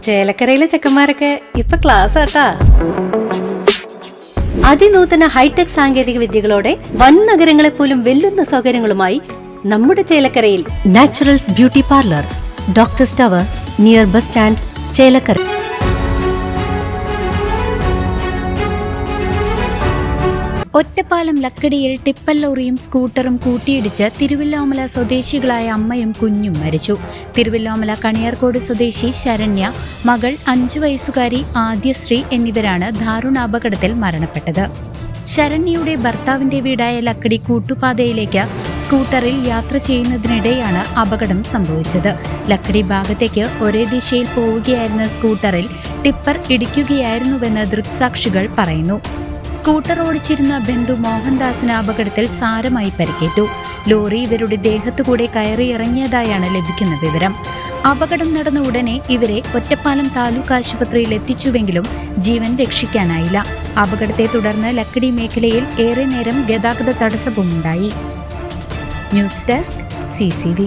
ചേലക്കരയിലെ ചെക്കന്മാരൊക്കെ ഇപ്പൊ ക്ലാസ് ആട്ടാ. അതിനൂതന ഹൈടെക് സാങ്കേതിക വിദ്യകളോടെ വൻ നഗരങ്ങളെ പോലും വെല്ലുന്ന സൗകര്യങ്ങളുമായി നമ്മുടെ ചേലക്കരയിൽ naturals beauty parlour, doctors tower, near bus stand, Chelakkara. Ottapalam ലക്കിടിയിൽ ടിപ്പർ ലോറിയും സ്കൂട്ടറും കൂട്ടിയിടിച്ച് തിരുവല്ലോമല സ്വദേശികളായ അമ്മയും കുഞ്ഞും മരിച്ചു. തിരുവല്ലോമല കണിയാർകോട് സ്വദേശി ശരണ്യ, മകൾ 5 വയസ്സുകാരി ആദ്യശ്രീ എന്നിവരാണ് ദാരുണാപകടത്തിൽ മരണപ്പെട്ടത്. ശരണ്യയുടെ ഭർത്താവിന്റെ വീടായ ലക്കിടി കൂട്ടുപാതയിലേക്ക് സ്കൂട്ടറിൽ യാത്ര ചെയ്യുന്നതിനിടെയാണ് അപകടം സംഭവിച്ചത്. ലക്കിടി ഭാഗത്തേക്ക് ഒരേ ദിശയിൽ പോവുകയായിരുന്ന സ്കൂട്ടറിൽ ടിപ്പർ ഇടിക്കുകയായിരുന്നുവെന്ന് ദൃക്സാക്ഷികൾ പറയുന്നു. സ്കൂട്ടർ ഓടിച്ചിരുന്ന ബന്ധു മോഹൻദാസിന് അപകടത്തിൽ സാരമായി പരിക്കേറ്റു. ലോറി ഇവരുടെ ദേഹത്തുകൂടെ കയറിയിറങ്ങിയതായാണ് ലഭിക്കുന്ന വിവരം. അപകടം നടന്ന ഉടനെ ഇവരെ ഒറ്റപ്പാലം താലൂക്ക് ആശുപത്രിയിൽ എത്തിച്ചുവെങ്കിലും ജീവൻ രക്ഷിക്കാനായില്ല. അപകടത്തെ തുടർന്ന് ലക്കിടി മേഖലയിൽ ഏറെ നേരം ഗതാഗത തടസ്സവുമുണ്ടായി. News desk CCV.